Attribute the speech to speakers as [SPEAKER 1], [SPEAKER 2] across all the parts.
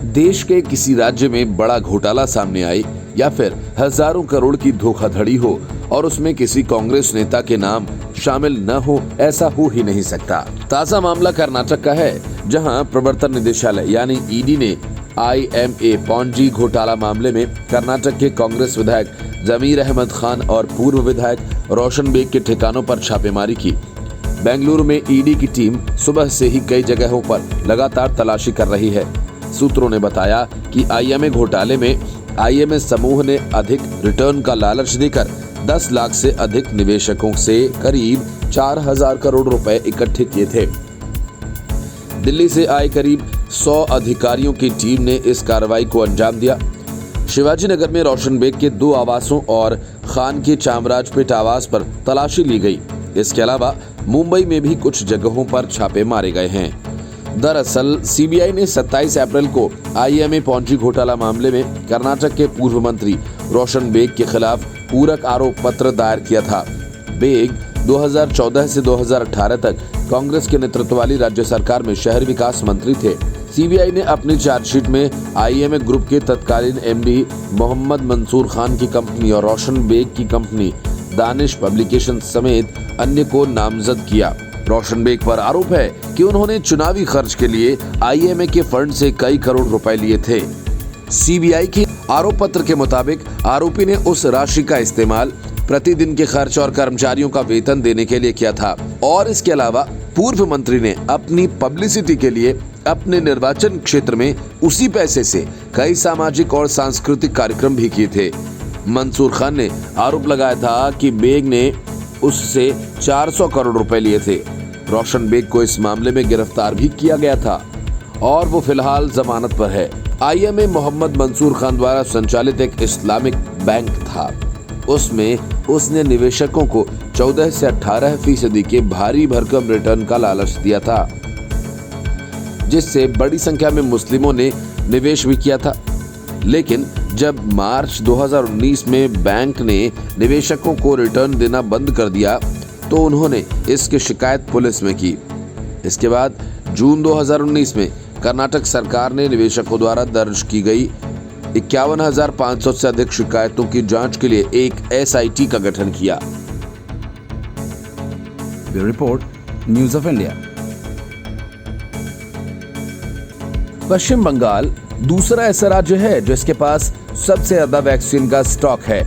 [SPEAKER 1] देश के किसी राज्य में बड़ा घोटाला सामने आए या फिर हजारों करोड़ की धोखाधड़ी हो और उसमें किसी कांग्रेस नेता के नाम शामिल न हो, ऐसा हो ही नहीं सकता। ताजा मामला कर्नाटक का है, जहां प्रवर्तन निदेशालय यानी ईडी ने IMA पॉन्जी घोटाला मामले में कर्नाटक के कांग्रेस विधायक जमीर अहमद खान और पूर्व विधायक रोशन बेग के ठिकानों पर छापेमारी की। बेंगलुरु में ईडी की टीम सुबह से ही कई जगहों पर लगातार तलाशी कर रही है। सूत्रों ने बताया कि IMA घोटाले में IMA समूह ने अधिक रिटर्न का लालच देकर 10 लाख से अधिक निवेशकों से करीब 4,000 करोड़ रुपए इकट्ठे किए थे। दिल्ली से आए करीब 100 अधिकारियों की टीम ने इस कार्रवाई को अंजाम दिया। शिवाजी नगर में रोशन बेग के 2 आवासों और खान के चामराजपेट आवास पर तलाशी ली गई। इसके अलावा मुंबई में भी कुछ जगहों पर छापे मारे गए हैं। दरअसल CBI ने 27 अप्रैल को IMA पॉन्जी घोटाला मामले में कर्नाटक के पूर्व मंत्री रोशन बेग के खिलाफ पूरक आरोप पत्र दायर किया था। बेग 2014 से 2018 तक कांग्रेस के नेतृत्व वाली राज्य सरकार में शहर विकास मंत्री थे। CBI ने अपनी चार्जशीट में IMA ग्रुप के तत्कालीन MD मोहम्मद मंसूर खान की कंपनी और रोशन बेग की कंपनी दानिश पब्लिकेशन समेत अन्य को नामजद किया। रोशन बेग पर आरोप है कि उन्होंने चुनावी खर्च के लिए IMA के फंड से कई करोड़ रुपए लिए थे। CBI के आरोप पत्र के मुताबिक आरोपी ने उस राशि का इस्तेमाल प्रतिदिन के खर्च और कर्मचारियों का वेतन देने के लिए किया था और इसके अलावा पूर्व मंत्री ने अपनी पब्लिसिटी के लिए अपने निर्वाचन क्षेत्र में उसी पैसे से कई सामाजिक और सांस्कृतिक कार्यक्रम भी किए थे। मंसूर खान ने आरोप लगाया था कि बेग ने उससे 400 करोड़ रुपए लिए थे। रोशन बेग को इस मामले में गिरफ्तार भी किया गया था और वो फिलहाल जमानत पर है। IMA मोहम्मद मंसूर खान द्वारा संचालित एक इस्लामिक बैंक था। उसमें उसने निवेशकों को 14 से 18% के भारी भरकम रिटर्न का लालच दिया था, जिससे बड़ी संख्या में मुस्लिमों ने निवेश भी किया था। लेकिन जब मार्च 2019 में बैंक ने निवेशकों को रिटर्न देना बंद कर दिया तो उन्होंने इसकी शिकायत पुलिस में की। इसके बाद जून 2019 में कर्नाटक सरकार ने निवेशकों द्वारा दर्ज की गई 51,500 से अधिक शिकायतों की जांच के लिए एक SIT का गठन किया।
[SPEAKER 2] Bureau report, News of India.
[SPEAKER 1] Paschim Bangal दूसरा ऐसा राज्य है जिसके पास सबसे ज्यादा वैक्सीन का स्टॉक है।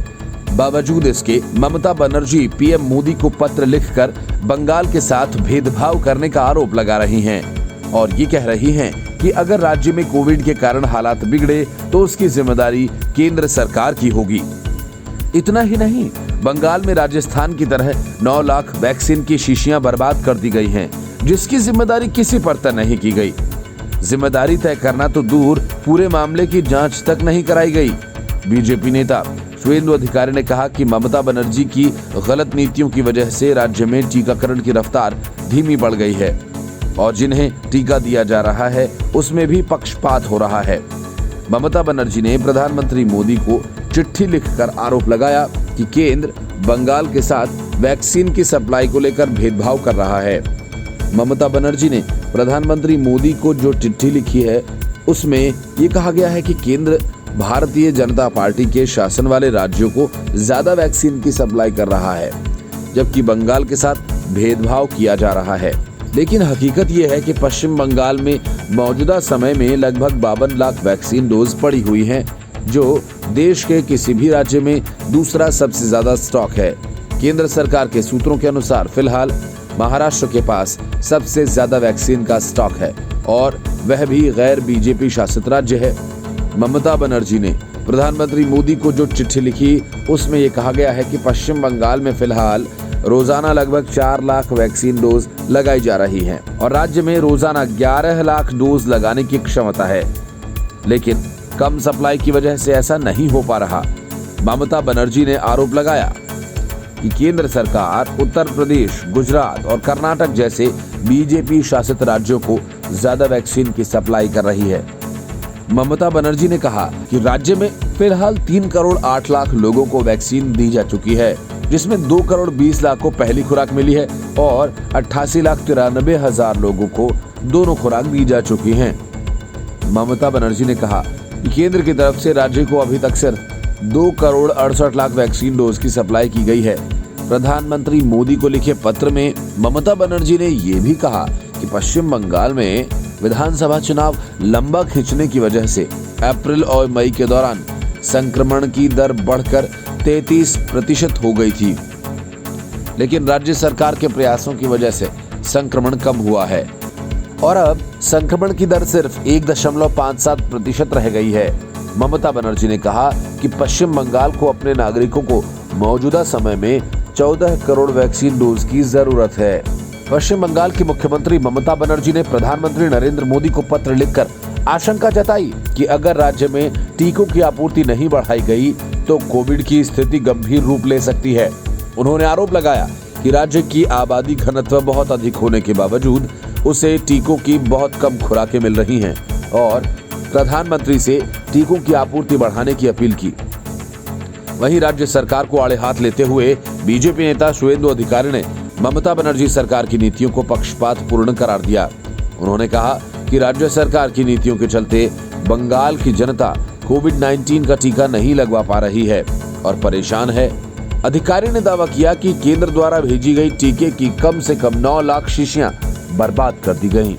[SPEAKER 1] बावजूद इसके ममता बनर्जी PM मोदी को पत्र लिखकर बंगाल के साथ भेदभाव करने का आरोप लगा रही हैं और ये कह रही हैं कि अगर राज्य में कोविड के कारण हालात बिगड़े तो उसकी जिम्मेदारी केंद्र सरकार की होगी। इतना ही नहीं, बंगाल में राजस्थान की तरह 9 लाख वैक्सीन की शीशियां बर्बाद कर दी गई हैं, जिसकी जिम्मेदारी किसी पर तय नहीं की गई। जिम्मेदारी तय करना तो दूर, पूरे मामले की जांच तक नहीं कराई गई। बीजेपी नेता शुवेंदु अधिकारी ने कहा कि ममता बनर्जी की गलत नीतियों की वजह से राज्य में टीकाकरण की रफ्तार धीमी बढ़ गई है और जिन्हें टीका दिया जा रहा है उसमें भी पक्षपात हो रहा है। ममता बनर्जी ने प्रधानमंत्री मोदी को चिट्ठी लिखकर आरोप लगाया कि केंद्र बंगाल के साथ वैक्सीन की सप्लाई को लेकर भेदभाव कर रहा है। ममता बनर्जी ने प्रधानमंत्री मोदी को जो चिट्ठी लिखी है उसमें ये कहा गया है कि केंद्र भारतीय जनता पार्टी के शासन वाले राज्यों को ज्यादा वैक्सीन की सप्लाई कर रहा है, जबकि बंगाल के साथ भेदभाव किया जा रहा है। लेकिन हकीकत ये है कि पश्चिम बंगाल में मौजूदा समय में लगभग 52 लाख वैक्सीन डोज पड़ी हुई हैं, जो देश के किसी भी राज्य में दूसरा सबसे ज्यादा स्टॉक है। केंद्र सरकार के सूत्रों के अनुसार फिलहाल महाराष्ट्र के पास सबसे ज्यादा वैक्सीन का स्टॉक है और वह भी गैर बीजेपी शासित राज्य है। ममता बनर्जी ने प्रधानमंत्री मोदी को जो चिट्ठी लिखी उसमें यह कहा गया है कि पश्चिम बंगाल में फिलहाल रोजाना लगभग 4 लाख वैक्सीन डोज लगाई जा रही हैं और राज्य में रोजाना 11 लाख डोज लगाने की क्षमता है, लेकिन कम सप्लाई की वजह से ऐसा नहीं हो पा रहा। ममता बनर्जी ने आरोप लगाया कि केंद्र सरकार उत्तर प्रदेश, गुजरात और कर्नाटक जैसे बीजेपी शासित राज्यों को ज्यादा वैक्सीन की सप्लाई कर रही है। ममता बनर्जी ने कहा कि राज्य में फिलहाल 3 करोड़ 8 लाख लोगों को वैक्सीन दी जा चुकी है, जिसमें 2 करोड़ 20 लाख को पहली खुराक मिली है और 88 लाख 93 हजार लोगों को दोनों खुराक दी जा चुकी हैं। ममता बनर्जी ने कहा कि केंद्र की तरफ से राज्य को अभी तक सिर्फ 2,68,00,000 वैक्सीन डोज की सप्लाई की गई है। प्रधानमंत्री मोदी को लिखे पत्र में ममता बनर्जी ने ये भी कहा कि पश्चिम बंगाल में विधानसभा चुनाव लंबा खींचने की वजह से अप्रैल और मई के दौरान संक्रमण की दर बढ़कर 33% हो गई थी, लेकिन राज्य सरकार के प्रयासों की वजह से संक्रमण कम हुआ है और अब संक्रमण की दर सिर्फ 1.57% रह गई है। ममता बनर्जी ने कहा कि पश्चिम बंगाल को अपने नागरिकों को मौजूदा समय में 14 करोड़ वैक्सीन डोज की जरूरत है। पश्चिम बंगाल की मुख्यमंत्री ममता बनर्जी ने प्रधानमंत्री नरेंद्र मोदी को पत्र लिखकर आशंका जताई कि अगर राज्य में टीकों की आपूर्ति नहीं बढ़ाई गई तो कोविड की स्थिति गंभीर रूप ले सकती है। उन्होंने आरोप लगाया कि राज्य की आबादी घनत्व बहुत अधिक होने के बावजूद उसे टीकों की बहुत कम खुराकें मिल रही हैं और प्रधानमंत्री से टीकों की आपूर्ति बढ़ाने की अपील की। वहीं राज्य सरकार को आड़े हाथ लेते हुए बीजेपी नेता शुवेंदु अधिकारी ने ममता बनर्जी सरकार की नीतियों को पक्षपातपूर्ण करार दिया। उन्होंने कहा कि राज्य सरकार की नीतियों के चलते बंगाल की जनता कोविड-19 का टीका नहीं लगवा पा रही है और परेशान है। अधिकारी ने दावा किया कि केंद्र द्वारा भेजी गई टीके की कम से कम 9 लाख शीशियां बर्बाद कर दी गईं।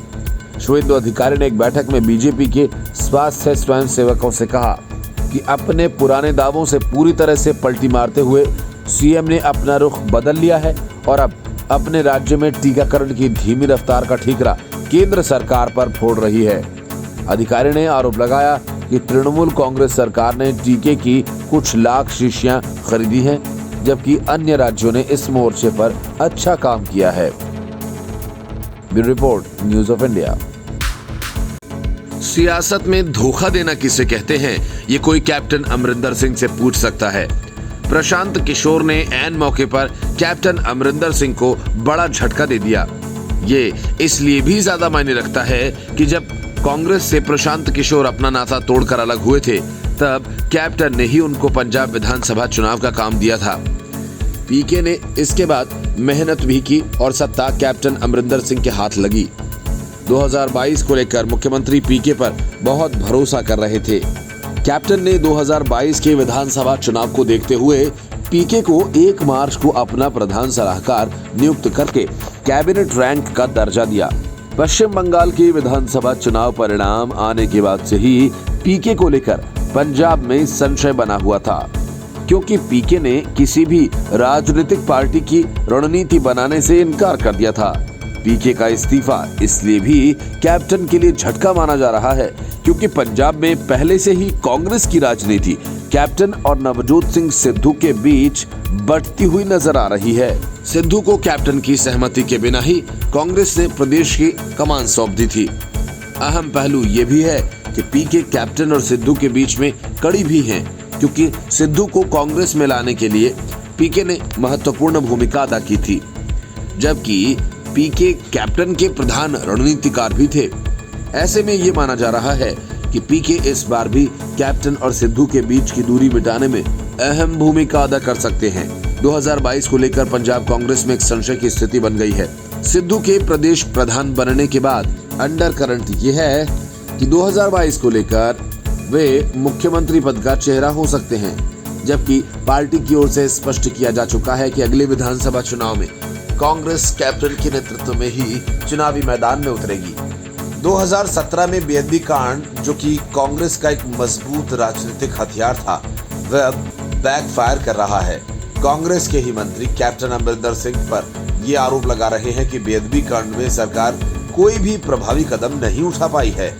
[SPEAKER 1] शुवेंदु अधिकारी ने एक बैठक में बीजेपी के स्वास्थ्य स्वयंसेवकों से कहा कि अपने पुराने दावों से पूरी तरह से पलटी मारते हुए सीएम ने अपना रुख बदल लिया है और अब अपने राज्य में टीकाकरण की धीमी रफ्तार का ठीकरा केंद्र सरकार पर फोड़ रही है। अधिकारी ने आरोप लगाया कि तृणमूल कांग्रेस सरकार ने टीके की कुछ लाख शीशियां खरीदी हैं, जबकि अन्य राज्यों ने इस मोर्चे पर अच्छा काम किया है। Bureau report, News of India. सियासत में धोखा देना किसे कहते हैं, ये कोई कैप्टन अमरिंदर सिंह से पूछ सकता है। प्रशांत किशोर ने ऐन मौके पर कैप्टन अमरिंदर सिंह को बड़ा झटका दे दिया। ये इसलिए भी ज्यादा मायने रखता है कि जब कांग्रेस से प्रशांत किशोर अपना नाता तोड़कर अलग हुए थे, तब कैप्टन ने ही उनको पंजाब विधानसभा चुनाव का काम दिया था। पीके ने इसके बाद मेहनत भी की और सत्ता कैप्टन अमरिंदर सिंह के हाथ लगी। 2022 को लेकर मुख्यमंत्री पीके पर बहुत भरोसा कर रहे थे। कैप्टन ने 2022 के विधानसभा चुनाव को देखते हुए पीके को 1 मार्च को अपना प्रधान सलाहकार नियुक्त करके कैबिनेट रैंक का दर्जा दिया। पश्चिम बंगाल के विधानसभा चुनाव परिणाम आने के बाद से ही पीके को लेकर पंजाब में संशय बना हुआ था, क्योंकि पीके ने किसी भी राजनीतिक पार्टी की रणनीति बनाने से इनकार कर दिया था। पीके का इस्तीफा इसलिए भी कैप्टन के लिए झटका माना जा रहा है क्योंकि पंजाब में पहले से ही कांग्रेस की राजनीति कैप्टन और नवजोत सिंह सिद्धू के बीच बढ़ती हुई नजर आ रही है। सिद्धू को कैप्टन की सहमति के बिना ही कांग्रेस ने प्रदेश की कमान सौंप दी थी। अहम पहलू ये भी है कि पीके कैप्टन और सिद्धू के बीच में कड़ी भी है, क्योंकि सिद्धू को कांग्रेस में लाने के लिए पीके ने महत्वपूर्ण भूमिका अदा की थी, जबकि पीके कैप्टन के प्रधान रणनीतिकार भी थे। ऐसे में ये माना जा रहा है कि पीके इस बार भी कैप्टन और सिद्धू के बीच की दूरी मिटाने में अहम भूमिका अदा कर सकते हैं। 2022 को लेकर पंजाब कांग्रेस में एक संशय की स्थिति बन गई है। सिद्धू के प्रदेश प्रधान बनने के बाद अंडर करंट ये है कि 2022 को लेकर वे मुख्यमंत्री पद का चेहरा हो सकते हैं, जबकि पार्टी की ओर से स्पष्ट किया जा चुका है कि अगले विधानसभा चुनाव में कांग्रेस कैप्टन के नेतृत्व में ही चुनावी मैदान में उतरेगी। 2017 में बेअदबी कांड, जो कि कांग्रेस का एक मजबूत राजनीतिक हथियार था, वह अब बैकफायर कर रहा है। कांग्रेस के ही मंत्री कैप्टन अमरिंदर सिंह पर ये आरोप लगा रहे हैं कि बेअदबी कांड में सरकार कोई भी प्रभावी कदम नहीं उठा पाई है।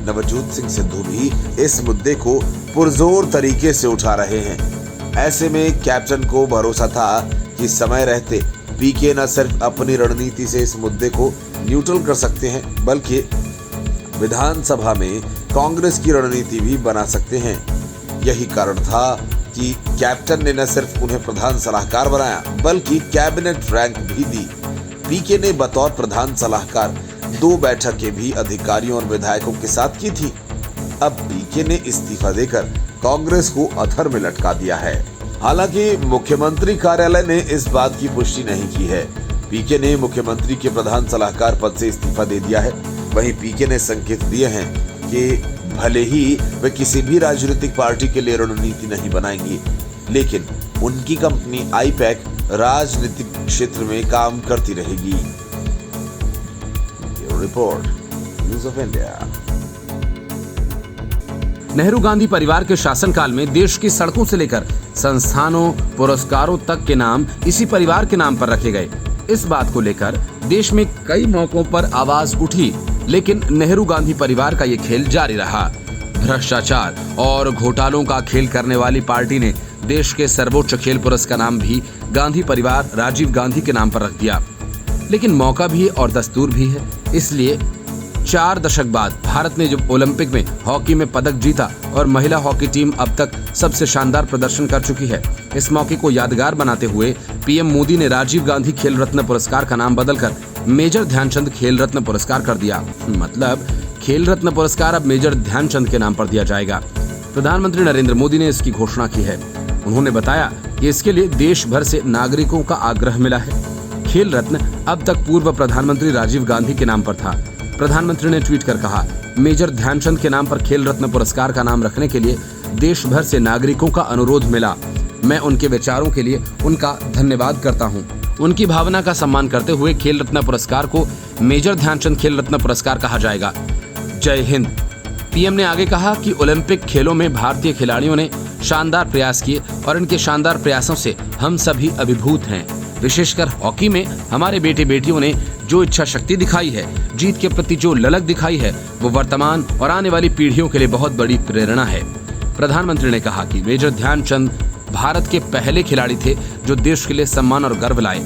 [SPEAKER 1] नवजोत सिंह सिद्धू भी इस मुद्दे को पुरजोर तरीके से उठा रहे हैं। ऐसे में कैप्टन को भरोसा था कि समय रहते पीके न सिर्फ अपनी रणनीति से इस मुद्दे को न्यूट्रल कर सकते हैं, बल्कि विधानसभा में कांग्रेस की रणनीति भी बना सकते हैं। यही कारण था कि कैप्टन ने न सिर्फ उन्हें प्रधान सलाहकार बनाया, बल्कि कैबिनेट रैंक भी दी। पीके ने बतौर प्रधान सलाहकार 2 बैठकें भी अधिकारियों और विधायकों के साथ की थी। अब पीके ने इस्तीफा देकर कांग्रेस को अधर में लटका दिया है। हालांकि मुख्यमंत्री कार्यालय ने इस बात की पुष्टि नहीं की है। पीके ने मुख्यमंत्री के प्रधान सलाहकार पद से इस्तीफा दे दिया है।
[SPEAKER 3] वहीं पीके ने संकेत दिए हैं कि भले ही वे किसी भी राजनीतिक पार्टी के लिए रणनीति नहीं बनाएंगी, लेकिन उनकी कंपनी आईपैक राजनीतिक क्षेत्र में काम करती रहेगी। Report, News of India.
[SPEAKER 2] Nehru Gandhi परिवार के शासनकाल में देश की सड़कों से लेकर संस्थानों, पुरस्कारों तक के नाम इसी परिवार के नाम पर रखे गए। इस बात को लेकर देश में कई मौकों पर आवाज उठी, लेकिन नेहरू गांधी परिवार का ये खेल जारी रहा। भ्रष्टाचार और घोटालों का खेल करने वाली पार्टी ने देश के सर्वोच्च खेल पुरस्कार का नाम भी गांधी परिवार राजीव गांधी के नाम पर रख दिया। लेकिन मौका भी और दस्तूर भी है, इसलिए 4 दशक बाद भारत ने जब ओलंपिक में हॉकी में पदक जीता और महिला हॉकी टीम अब तक सबसे शानदार प्रदर्शन कर चुकी है, इस मौके को यादगार बनाते हुए पीएम मोदी ने राजीव गांधी खेल रत्न पुरस्कार का नाम बदलकर मेजर ध्यानचंद खेल रत्न पुरस्कार कर दिया। मतलब खेल रत्न पुरस्कार अब मेजर ध्यानचंद के नाम पर दिया जाएगा। प्रधानमंत्री नरेंद्र मोदी ने इसकी घोषणा की है। उन्होंने बताया कि इसके लिए देश भर से नागरिकों का आग्रह मिला है। खेल रत्न अब तक पूर्व प्रधानमंत्री राजीव गांधी के नाम पर था। प्रधानमंत्री ने ट्वीट कर कहा, मेजर ध्यानचंद के नाम पर खेल रत्न पुरस्कार का नाम रखने के लिए देश भर से नागरिकों का अनुरोध मिला। मैं उनके विचारों के लिए उनका धन्यवाद करता हूं। उनकी भावना का सम्मान करते हुए खेल रत्न पुरस्कार को मेजर ध्यानचंद खेल रत्न पुरस्कार कहा जाएगा। जय हिंद। पीएम ने आगे कहा कि ओलंपिक खेलों में भारतीय खिलाड़ियों ने शानदार प्रयास किए और इनके शानदार प्रयासों से हम सभी अभिभूत हैं। विशेषकर हॉकी में हमारे बेटे बेटियों ने जो इच्छा शक्ति दिखाई है, जीत के प्रति जो ललक दिखाई है, वो वर्तमान और आने वाली पीढ़ियों के लिए बहुत बड़ी प्रेरणा है। प्रधानमंत्री ने कहा कि मेजर ध्यानचंद भारत के पहले खिलाड़ी थे जो देश के लिए सम्मान और गर्व लाए।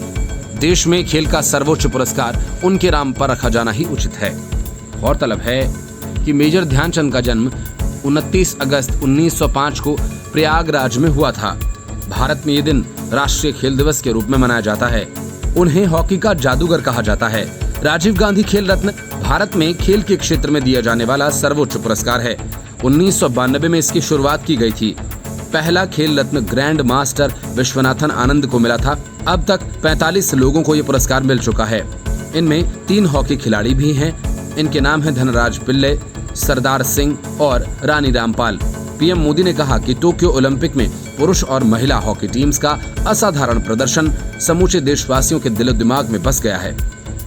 [SPEAKER 2] देश में खेल का सर्वोच्च पुरस्कार उनके नाम पर रखा जाना ही उचित है। गौरतलब है कि मेजर ध्यानचंद का जन्म 29 अगस्त 1905 को प्रयागराज में हुआ था। भारत में ये दिन राष्ट्रीय खेल दिवस के रूप में मनाया जाता है। उन्हें हॉकी का जादूगर कहा जाता है। राजीव गांधी खेल रत्न भारत में खेल के क्षेत्र में दिया जाने वाला सर्वोच्च पुरस्कार है। 1992 में इसकी शुरुआत की गई थी। पहला खेल रत्न ग्रैंड मास्टर विश्वनाथन आनंद को मिला था। अब तक 45 लोगों को ये पुरस्कार मिल चुका है। इनमें 3 हॉकी खिलाड़ी भी हैं। इनके नाम है धनराज पिल्ले, सरदार सिंह और रानी रामपाल। पीएम मोदी ने कहा कि टोक्यो ओलंपिक में पुरुष और महिला हॉकी टीम्स का असाधारण प्रदर्शन समूचे देशवासियों के दिलो दिमाग में बस गया है।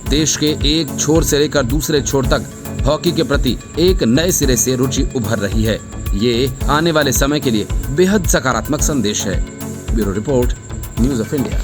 [SPEAKER 2] देश के एक छोर से लेकर दूसरे छोर तक हॉकी के प्रति एक नए सिरे से रुचि उभर रही है। ये आने वाले समय के लिए बेहद सकारात्मक संदेश है। Bureau report, News of India.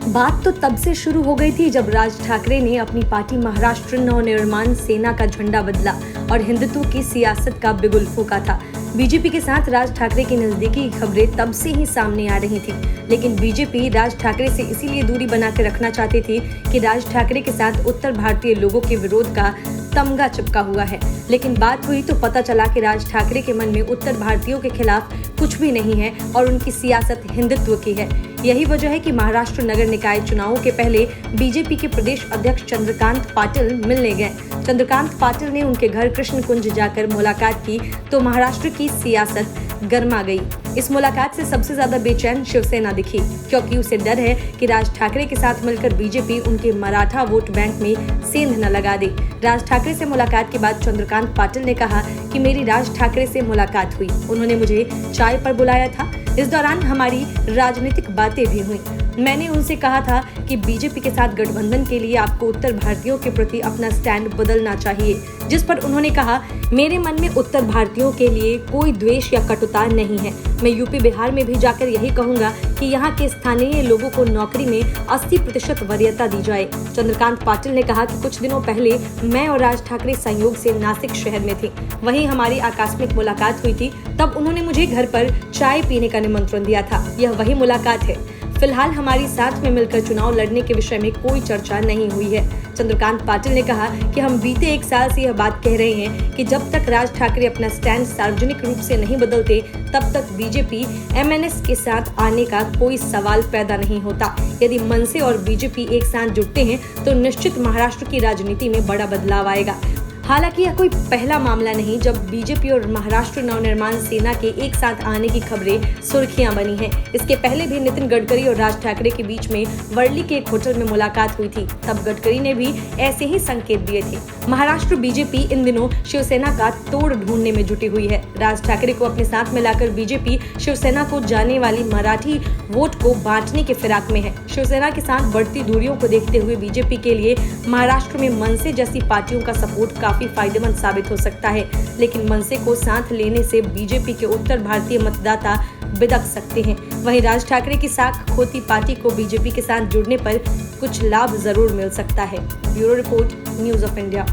[SPEAKER 4] बात तो तब से शुरू हो गई थी जब राज ठाकरे ने अपनी पार्टी महाराष्ट्र नवनिर्माण सेना का झंडा बदला और हिंदुत्व की सियासत का बिगुल फूंका था। बीजेपी के साथ राज ठाकरे की नजदीकी खबरें तब से ही सामने आ रही थी, लेकिन बीजेपी राज ठाकरे से इसीलिए दूरी बना के रखना चाहती थी कि राज ठाकरे के साथ उत्तर भारतीय लोगों के विरोध का तमगा चिपका हुआ है। लेकिन बात हुई तो पता चला कि राज ठाकरे के मन में उत्तर भारतीयों के खिलाफ कुछ भी नहीं है और उनकी सियासत हिंदुत्व की है। यही वजह है कि महाराष्ट्र नगर निकाय चुनावों के पहले बीजेपी के प्रदेश अध्यक्ष चंद्रकांत पाटिल मिलने गए। चंद्रकांत पाटिल ने उनके घर कृष्ण कुंज जाकर मुलाकात की तो महाराष्ट्र की सियासत गर्मा गई। इस मुलाकात से सबसे ज्यादा बेचैन शिवसेना दिखी, क्योंकि उसे डर है कि राज ठाकरे के साथ मिलकर बीजेपी उनके मराठा वोट बैंक में सेंध न लगा दे। राज ठाकरे से मुलाकात के बाद चंद्रकांत पाटिल ने कहा कि मेरी राज ठाकरे से मुलाकात हुई, उन्होंने मुझे चाय पर बुलाया था। इस दौरान हमारी राजनीतिक बातें भी हुई। मैंने उनसे कहा था कि बीजेपी के साथ गठबंधन के लिए आपको उत्तर भारतीयों के प्रति अपना स्टैंड बदलना चाहिए, जिस पर उन्होंने कहा, मेरे मन में उत्तर भारतीयों के लिए कोई द्वेष या कटुता नहीं है। मैं यूपी बिहार में भी जाकर यही कहूंगा कि यहाँ के स्थानीय लोगों को नौकरी में 80% वरीयता दी जाए। चंद्रकांत पाटिल ने कहा कि कुछ दिनों पहले मैं और राज ठाकरे संयोग से नासिक शहर में थे, वहीं हमारी आकस्मिक मुलाकात हुई थी। तब उन्होंने मुझे घर पर चाय पीने का निमंत्रण दिया था। यह वही मुलाकात है। फिलहाल हमारी साथ में मिलकर चुनाव लड़ने के विषय में कोई चर्चा नहीं हुई है। चंद्रकांत पाटिल ने कहा कि हम बीते 1 साल से यह बात कह रहे हैं कि जब तक राज ठाकरे अपना स्टैंड सार्वजनिक रूप से नहीं बदलते, तब तक बीजेपी एमएनएस के साथ आने का कोई सवाल पैदा नहीं होता। यदि मनसे और बीजेपी एक साथ जुटते हैं तो निश्चित महाराष्ट्र की राजनीति में बड़ा बदलाव आएगा। हालांकि यह कोई पहला मामला नहीं जब बीजेपी और महाराष्ट्र नवनिर्माण सेना के एक साथ आने की खबरें सुर्खियां बनी हैं। इसके पहले भी नितिन गडकरी और राज ठाकरे के बीच में वर्ली के एक होटल में मुलाकात हुई थी। तब गडकरी ने भी ऐसे ही संकेत दिए थे। महाराष्ट्र बीजेपी इन दिनों शिवसेना का तोड़ ढूंढने में जुटी हुई है। राज ठाकरे को अपने साथ मिलाकर बीजेपी शिवसेना को जाने वाली मराठी वोट को बांटने के फिराक में है। शिवसेना के साथ बढ़ती दूरियों को देखते हुए बीजेपी के लिए महाराष्ट्र में मनसे जैसी पार्टियों का सपोर्ट काफी फायदेमंद साबित हो सकता है, लेकिन मनसे को साथ लेने से बीजेपी के उत्तर भारतीय मतदाता बिदक सकते हैं। वहीं राज ठाकरे की साख खोती पार्टी को बीजेपी के साथ जुड़ने पर कुछ लाभ जरूर मिल सकता है। Bureau report, News of India.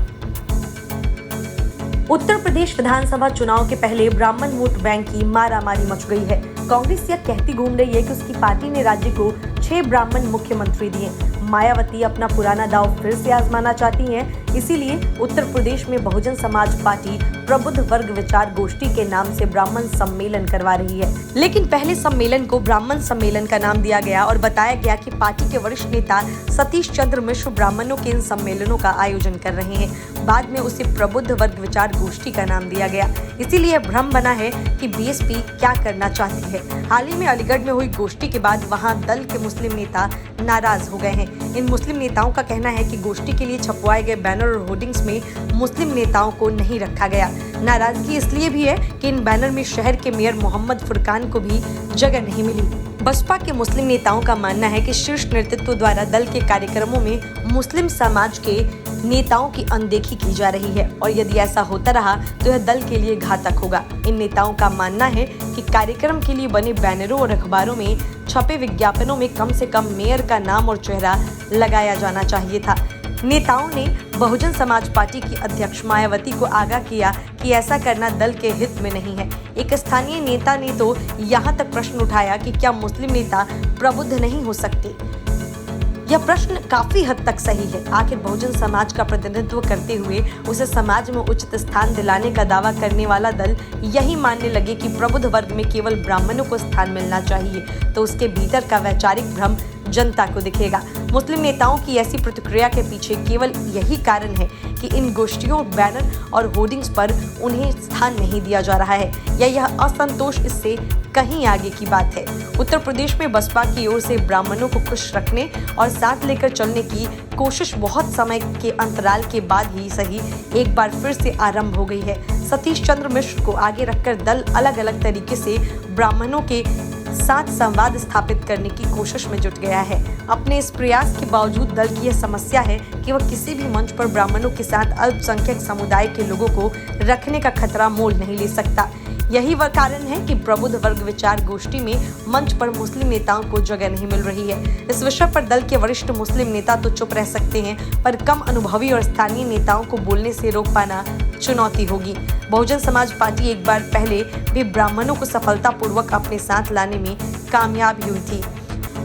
[SPEAKER 4] Uttar Pradesh विधानसभा चुनाव के पहले ब्राह्मण वोट बैंक की मारामारी मच गई है। कांग्रेस यह कहती घूम रही है कि उसकी पार्टी ने राज्य को 6 ब्राह्मण मुख्यमंत्री दिए। मायावती अपना पुराना दांव फिर से आजमाना चाहती हैं, इसीलिए उत्तर प्रदेश में बहुजन समाज पार्टी प्रबुद्ध वर्ग विचार गोष्ठी के नाम से ब्राह्मण सम्मेलन करवा रही है। लेकिन पहले सम्मेलन को ब्राह्मण सम्मेलन का नाम दिया गया और बताया गया कि पार्टी के वरिष्ठ नेता सतीश चंद्र मिश्र ब्राह्मणों के इन सम्मेलनों का आयोजन कर रहे हैं। बाद में उसे प्रबुद्ध वर्ग विचार गोष्ठी का नाम दिया गया। इसीलिए भ्रम बना है कि बीएसपी क्या करना चाहती है। हाल ही में अलीगढ़ में हुई गोष्ठी के बाद वहां दल के मुस्लिम नेता नाराज हो गए हैं। इन मुस्लिम नेताओं का कहना है कि गोष्ठी के लिए छपवाए गए बैनर और होर्डिंग्स में मुस्लिम नेताओं को नहीं रखा गया। नाराजगी इसलिए भी है कि इन बैनर में शहर के मेयर मोहम्मद फुरकान को भी जगह नहीं मिली। बसपा के मुस्लिम नेताओं का मानना है कि शीर्ष नेतृत्व द्वारा दल के कार्यक्रमों में मुस्लिम समाज के नेताओं की अनदेखी की जा रही है और यदि ऐसा होता रहा तो यह दल के लिए घातक होगा। इन नेताओं का मानना है कि कार्यक्रम के लिए बने बैनरों और अखबारों में छपे विज्ञापनों में कम से कम मेयर का नाम और चेहरा लगाया जाना चाहिए था। नेताओं ने बहुजन समाज पार्टी की अध्यक्ष मायावती को आगाह किया कि ऐसा करना दल के हित में नहीं है। एक स्थानीय नेता ने तो यहाँ तक प्रश्न उठाया कि क्या मुस्लिम नेता प्रबुद्ध नहीं हो सकते। यह प्रश्न काफी हद तक सही है। आखिर बहुजन समाज का प्रतिनिधित्व करते हुए उसे समाज में उचित स्थान दिलाने का दावा करने वाला दल यही मानने लगे कि प्रबुद्ध वर्ग में केवल ब्राह्मणों को स्थान मिलना चाहिए, तो उसके भीतर का वैचारिक भ्रम जनता को दिखेगा। मुस्लिम नेताओं की ऐसी प्रतिक्रिया के पीछे केवल यही कारण है कि इन गोष्ठियों, बैनर और होर्डिंग्स पर उन्हें स्थान नहीं दिया जा रहा है या यह असंतोष इससे कहीं आगे की बात है। उत्तर प्रदेश में बसपा की ओर से ब्राह्मणों को खुश रखने और साथ लेकर चलने की कोशिश बहुत समय के अंतराल के बाद ही सही एक बार फिर से आरंभ हो गई है। सतीश चंद्र मिश्र को आगे रखकर दल अलग अलग तरीके से ब्राह्मणों के साथ संवाद स्थापित करने की कोशिश में जुट गया है। अपने इस प्रयास के बावजूद दल की यह समस्या है कि वह किसी भी मंच पर ब्राह्मणों के साथ अल्पसंख्यक समुदाय के लोगों को रखने का खतरा मोल नहीं ले सकता। यही वह कारण है कि प्रबुद्ध वर्ग विचार गोष्ठी में मंच पर मुस्लिम नेताओं को जगह नहीं मिल रही है। इस विषय पर दल के वरिष्ठ मुस्लिम नेता तो चुप रह सकते हैं, पर कम अनुभवी और स्थानीय नेताओं को बोलने से रोक पाना चुनौती होगी। बहुजन समाज पार्टी एक बार पहले भी ब्राह्मणों को सफलतापूर्वक अपने साथ लाने में कामयाब हुई थी।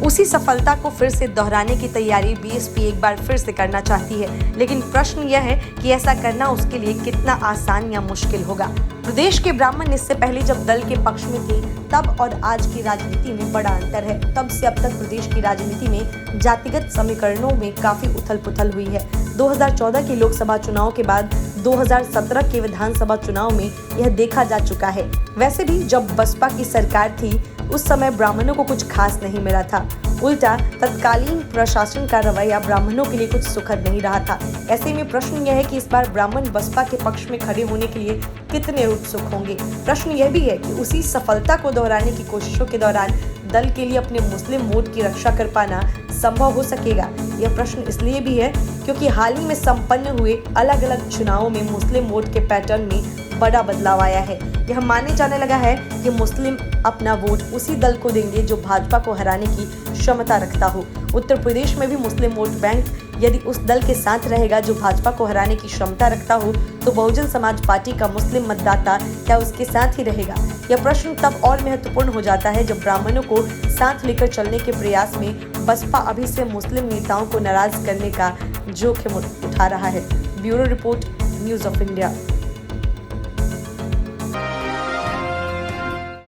[SPEAKER 4] उसी सफलता को फिर से दोहराने की तैयारी बीएसपी एक बार फिर से करना चाहती है, लेकिन प्रश्न यह है कि ऐसा करना उसके लिए कितना आसान या मुश्किल होगा। प्रदेश के ब्राह्मण इससे पहले जब दल के पक्ष में थे तब और आज की राजनीति में बड़ा अंतर है। तब से अब तक प्रदेश की राजनीति में जातिगत समीकरणों में काफी उथल पुथल हुई है। 2014 के लोकसभा चुनाव के बाद 2017 के विधानसभा चुनाव में यह देखा जा चुका है। वैसे भी जब बसपा की सरकार थी उस समय ब्राह्मणों को कुछ खास नहीं मिला था। उल्टा तत्कालीन प्रशासन का रवैया ब्राह्मणों के लिए कुछ सुखद नहीं रहा था। ऐसे में प्रश्न यह है कि इस बार ब्राह्मण बसपा के पक्ष में खड़े होने के लिए कितने उत्सुक होंगे। प्रश्न यह भी है कि उसी सफलता को दोहराने की कोशिशों के दौरान दल के लिए अपने मुस्लिम वोट की रक्षा कर पाना संभव हो सकेगा। यह प्रश्न इसलिए भी है क्योंकि हाल ही में संपन्न हुए अलग अलग चुनावों में मुस्लिम वोट के पैटर्न में बड़ा बदलाव आया है। यह माने जाने लगा है कि मुस्लिम अपना वोट उसी दल को देंगे जो भाजपा को हराने की क्षमता रखता हो। उत्तर प्रदेश में भी मुस्लिम वोट बैंक यदि उस दल के साथ रहेगा जो भाजपा को हराने की क्षमता रखता हो, तो बहुजन समाज पार्टी का मुस्लिम मतदाता क्या उसके साथ ही रहेगा? यह प्रश्न तब और महत्वपूर्ण हो जाता है जब ब्राह्मणों को साथ लेकर चलने के प्रयास में बसपा अभी से मुस्लिम नेताओं को नाराज करने का जोखिम उठा रहा है। Bureau report, News of India.